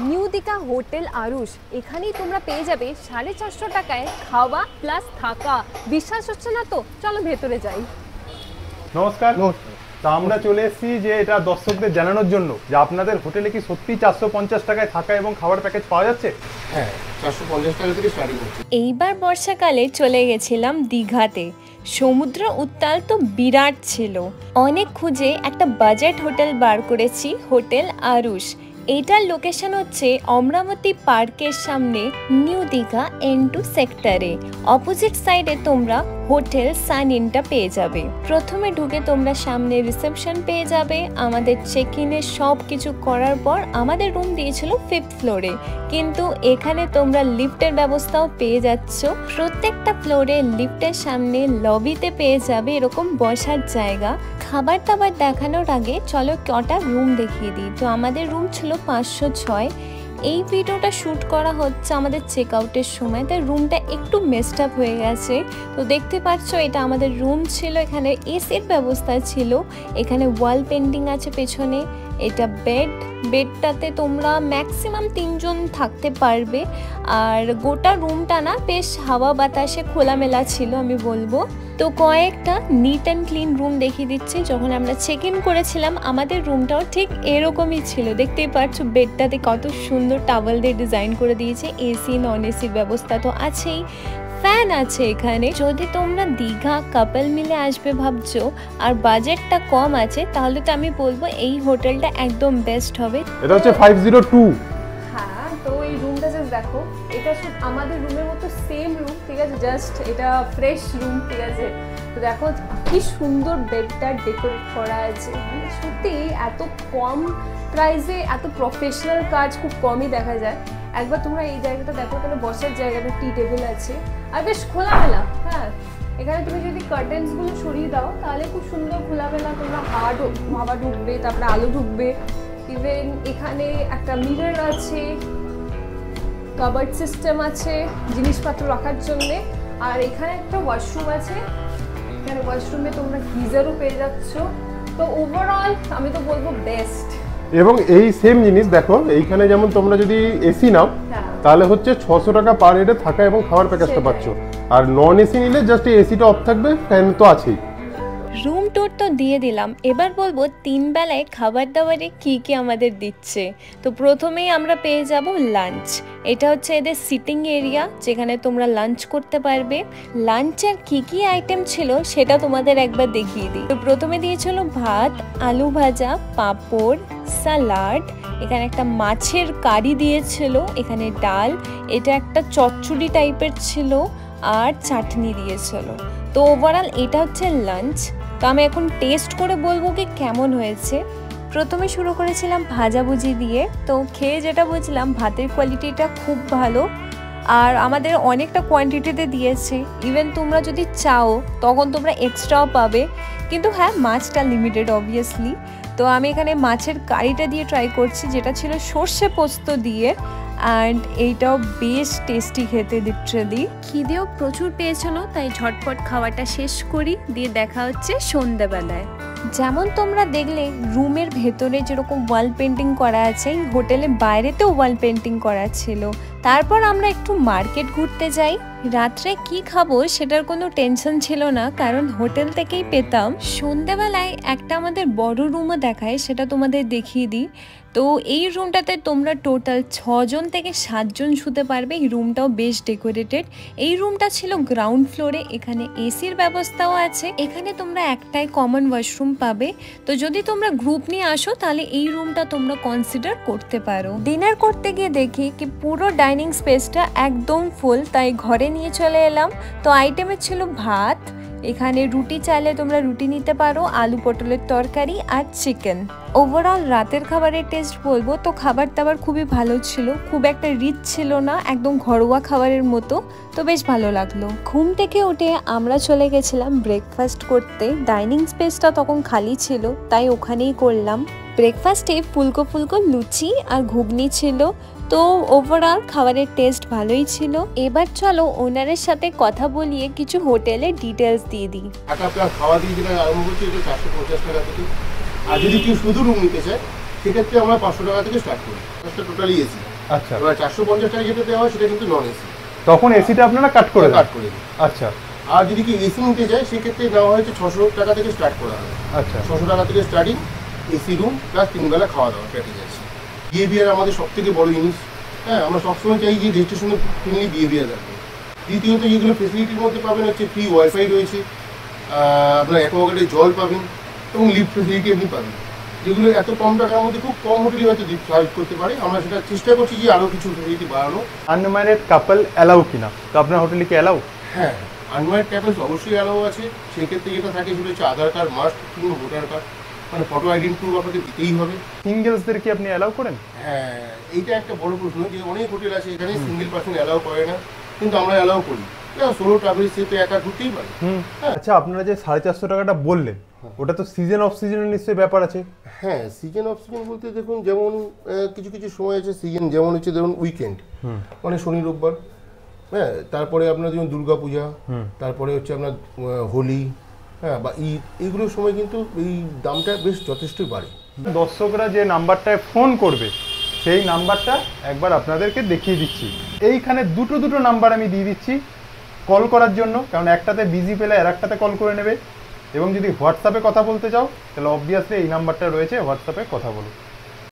New Digha hotel Aarush, এখানেই তোমরা পেয়ে যাবে 450 টাকায় খাওয়া প্লাস থাকা। বিশ্বাস হচ্ছে না তো? চলো ভেতরে যাই। নমস্কার। তা আমরা চলে এসেছি যে এটা দর্শকদের জানানোর জন্য যে আপনাদের হোটেলে কি সত্যি 450 টাকায় থাকা এবং খাবার প্যাকেজ পাওয়া যাচ্ছে? হ্যাঁ, 450 টাকা থেকে স্টার্টিং হচ্ছে। এইবার বর্ষাকালে চলে গেছিলাম দীঘাতে। সমুদ্র উত্তাল তো বিরাট ছিল। অনেক খুঁজে একটা বাজেট হোটেল বার করেছি, হোটেল আরুষ। এটার লোকেশন হচ্ছে অমরাবতী পার্কের সামনে, নিউ দীঘা N2 সেক্টরে। অপোজিট সাইডে তোমরা হোটেল সান ইনটা পেয়ে যাবে। প্রথমে ঢুকে তোমরা সামনে রিসেপশন পেয়ে যাবে। আমাদের চেক ইনের সব কিছু করার পর আমাদের রুম দিয়েছিল 5th ফ্লোরে, কিন্তু এখানে তোমরা লিফটের ব্যবস্থাও পেয়ে যাচ্ছ। প্রত্যেকটা ফ্লোরে লিফটের সামনে লবিতে পেয়ে যাবে এরকম বসার জায়গা। খাবার দাবার দেখানোর আগে চলো কটা রুম দেখিয়ে দিই। তো আমাদের রুম ছিল 506। এই ভিডিওটা শ্যুট করা হচ্ছে আমাদের চেক আউটের সময়, তাই রুমটা একটু মেসড আপ হয়ে গেছে। তো দেখতে পাচ্ছ এটা আমাদের রুম ছিল। এখানে এসির ব্যবস্থা ছিল, এখানে ওয়াল পেন্টিং আছে পেছনে। এটা বেডটাতে তোমরা ম্যাক্সিমাম 3 জন থাকতে পারবে। আর গোটা রুমটা না বেশ হাওয়া বাতাসে খোলামেলা ছিল আমি বলবো। তো কয়েকটা নিট অ্যান্ড ক্লিন রুম দেখিয়ে দিচ্ছি। যখন আমরা চেক ইন করেছিলাম আমাদের রুমটাও ঠিক এরকমই ছিল। দেখতেই পাচ্ছ বেডটাতে কত সুন্দর টাওয়াল দিয়ে ডিজাইন করে দিয়েছে। এসি নন এসির ব্যবস্থা তো আছেই, ফ্যান আছে এখানে। যদি তোমরা দীঘা কাপল মিলে আসবে ভাবছো আর বাজেটটা কম আছে, তাহলে তো আমি বলবো এই হোটেলটা একদম বেস্ট হবে। এটা হচ্ছে 502। হ্যাঁ, তো এই রুমটা জাস্ট দেখো, এটা শুধু আমাদের রুমের মতো সেম রুম, ঠিক আছে? জাস্ট এটা ফ্রেশ রুম, ঠিক আছে? তো দেখো কি সুন্দর বেডটা ডেকোরেট করা আছে। মানে সত্যি এত কম প্রাইসে এত প্রফেশনাল কাজ খুব কমই দেখা যায়। একবার তোমরা এই জায়গাটা দেখো, তাহলে বসার জায়গাটা, টি টেবিল আছে আর বেশ খোলামেলা। হ্যাঁ, এখানে তুমি যদি কার্টেন্সগুলো সরিয়ে দাও তাহলে খুব সুন্দর খোলামেলা তোমরা হাওয়া ঢুকবে, তারপরে আলো ঢুকবে। ইভেন এখানে একটা মিরর আছে, কাবার্ড সিস্টেম আছে জিনিসপত্র রাখার জন্যে। আর এখানে একটা ওয়াশরুম আছে, এখানে ওয়াশরুমে তোমরা গিজারও পেয়ে যাচ্ছ। তো ওভারঅল আমি তো বলবো বেস্ট। এবং এই সেম জিনিস দেখো, এইখানে যেমন তোমরা যদি এসি নাও তাহলে হচ্ছে 600 টাকা পার হেডে থাকা এবং খাওয়ার প্যাকেজটা পাচ্ছ। আর নন এসি নিলে জাস্ট এসিটা অফ থাকবে, ফ্যান তো আছেই। রুম ট্যুর তো দিয়ে দিলাম, এবার বলবো 3 বেলায় খাবার দাবারে কি কি আমাদের দিচ্ছে। তো প্রথমেই আমরা পেয়ে যাব লাঞ্চ। এটা হচ্ছে এদের সিটিং এরিয়া, যেখানে তোমরা লাঞ্চ করতে পারবে। লাঞ্চের কি কি আইটেম ছিল সেটা তোমাদের একবার দেখিয়ে দিই। তো প্রথমে দিয়েছিল ভাত, আলু ভাজা, পাঁপড়, সালাড, এখানে একটা মাছের কারি দিয়েছিল, এখানে ডাল, এটা একটা চচ্চড়ি টাইপের ছিল, আর চাটনি দিয়েছিল। তো ওভারঅল এটা হচ্ছে লাঞ্চ। তো আমি এখন টেস্ট করে বলবো কি কেমন হয়েছে। প্রথমে শুরু করেছিলাম ভাজাভুজি দিয়ে। তো খেয়ে যেটা বুঝলাম ভাতের কোয়ালিটিটা খুব ভালো, আর আমাদের অনেকটা কোয়ান্টিটিতে দিয়েছে। ইভেন তোমরা যদি চাও তখন তোমরা এক্সট্রাও পাবে, কিন্তু হ্যাঁ মাছটা লিমিটেড অবভিয়াসলি। তো আমি এখানে মাছের কারিটা দিয়ে ট্রাই করছি, যেটা ছিল সর্ষে পোস্ত দিয়ে, অ্যান্ড এইটাও বেশ টেস্টি খেতে। লিটারালি খিদেও প্রচুর পেয়েছিল, তাই ঝটপট খাওয়াটা শেষ করি, দিয়ে দেখা হচ্ছে সন্ধ্যাবেলায়। যেমন তোমরা দেখলে রুমের ভেতরে যেরকম ওয়াল পেন্টিং করা আছে, হোটেলের বাইরেতেও ওয়াল পেন্টিং করা ছিল। তারপর আমরা একটু মার্কেট ঘুরতে যাই। রাত্রে কি খাবো সেটার কোনো টেনশন ছিল না, কারণ হোটেল থেকেই পেতাম। সন্ধ্যাবেলায় একটা আমাদের বড় রুমও দেখায়, সেটা তোমাদের দেখিয়ে দিই। তো এই রুমটাতে তোমরা টোটাল 6 জন থেকে 7 জন শুতে পারবে। এই রুমটাও বেশ ডেকোরেটেড। এই রুমটা ছিল গ্রাউন্ড ফ্লোরে, এখানে এসির ব্যবস্থাও আছে। এখানে তোমরা একটাই কমন ওয়াশরুম পাবে। তো যদি তোমরা গ্রুপ নিয়ে আসো তাহলে এই রুমটা তোমরা কনসিডার করতে পারো। ডিনার করতে গিয়ে দেখি কি পুরো ডাইনিং স্পেসটা একদম ফুল, তাই ঘরে নিয়ে চলে এলাম। তো আইটেমে ছিল ভাত, এখানে রুটি চাইলে তোমরা রুটি নিতে পারো, আলু পটলের তরকারি আর চিকেন। ওভারঅল রাতের খাবারের টেস্ট বলবো তো খাবার দাবার খুবই ভালো ছিল, খুব একটা রিচ ছিল না, একদম ঘরোয়া খাবারের মতো। তো বেশ ভালো লাগলো। ঘুম থেকে উঠে আমরা চলে গেছিলাম ব্রেকফাস্ট করতে। ডাইনিং স্পেসটা তখন খালি ছিল, তাই ওখানেই করলাম। ব্রেকফাস্টে ফুলকো ফুলকো লুচি আর ঘুগনি ছিল। তো ওভারঅল খাবারের টেস্ট ভালোই ছিল। এবার চলো ওনারের সাথে কথা বলিয়ে কিছু হোটেলের ডিটেলস দিয়ে দিই। খাওয়া দিয়ে যেটা আরম্ভ করছে এটা 450 টাকা থেকে। আর যদি কেউ শুধু রুম নিতে চায় সেক্ষেত্রে আমরা 500 টাকা থেকে স্টার্ট করি, এটা টোটালি এসি। আচ্ছা, এবার 450 টাকা যেটা দেওয়া হয় সেটা কিন্তু নন এসি, তখন এসিটা আপনারা কাট করে দেন? কাট করে দিই। আচ্ছা আর যদি কি এসি নিতে চাই সেক্ষেত্রে দেওয়া হয়েছে 600 টাকা থেকে স্টার্ট করা হয়। আচ্ছা 600 টাকা থেকে স্টার্টিং, এসি রুম প্লাস 3 বেলা খাওয়া দাওয়া প্যাকেজ আছে। বিহেভিয়ার আমাদের সব থেকে বড় জিনিস। হ্যাঁ, আমরা সবসময় চাই যে রেজিস্ট্রেশনে ফ্রেন্ডলি বিহেভিয়ার রাখবে। দ্বিতীয়ত যেগুলো ফেসিলিটির মধ্যে পাবেন হচ্ছে ফ্রি ওয়াইফাই রয়েছে, আপনার অ্যাকোয়াগার্ডে জল পাবেন এবং লিফট ফেসিলিটি আপনি পাবেন, যেগুলো এত কম টাকার মধ্যে খুব কম হোটেলে হয়তো সার্ভ করতে পারে। আমরা সেটা চেষ্টা করছি যে আরও কিছু ফেসিলিটি বাড়ানো। আনম্যারিড কাপল অ্যালাউ কিনা, তো আপনার হোটেলে কি অ্যালাউ? হ্যাঁ, আনম্যারিড কাপলস অবশ্যই অ্যালাউ আছে। সেক্ষেত্রে যেটা থাকে সেটা হচ্ছে আধার কার্ড মাস্ট কিংবা ভোটার কার্ড, মানে ফটো আইডেন্টি প্রুফ আপনাকে দিতেই হবে। সিঙ্গেলসদের কি আপনি অ্যালাউ করেন? হ্যাঁ, এইটা একটা বড় প্রশ্ন যে অনেক হোটেল আছে এখানে সিঙ্গেল পার্সন অ্যালাউ করে না, কিন্তু আমরা অ্যালাউ করি। সোলো ট্রাভেল সে তো একা ঘুরতেই পারে। আচ্ছা, আপনারা যে 450 টাকাটা বললেন, ওটা তো সিজন অফ সিজনের নিশ্চয়ই ব্যাপার আছে? হ্যাঁ, সিজন অফ সিজন বলতে দেখুন, যেমন কিছু কিছু সময় আছে সিজন, যেমন হচ্ছে ধরুন উইকেন্ড, মানে শনি রোববার, হ্যাঁ, তারপরে আপনার যেমন দুর্গা পূজা, তারপরে হচ্ছে আপনার হোলি, হ্যাঁ, বা ঈদ, এইগুলোর সময় কিন্তু এই দামটা বেশ যথেষ্টই বাড়ে। দর্শকরা যে নাম্বারটায় ফোন করবে সেই নাম্বারটা একবার আপনাদেরকে দেখিয়ে দিচ্ছি। এইখানে দুটো নাম্বার আমি দিয়ে দিচ্ছি কল করার জন্য, কারণ একটাতে বিজি পেলে আর একটাতে কল করে নেবে। এবং যদি হোয়াটসঅ্যাপে কথা বলতে চাও তাহলে অবভিয়াসলি এই নাম্বারটা রয়েছে, হোয়াটসঅ্যাপে কথা বলো।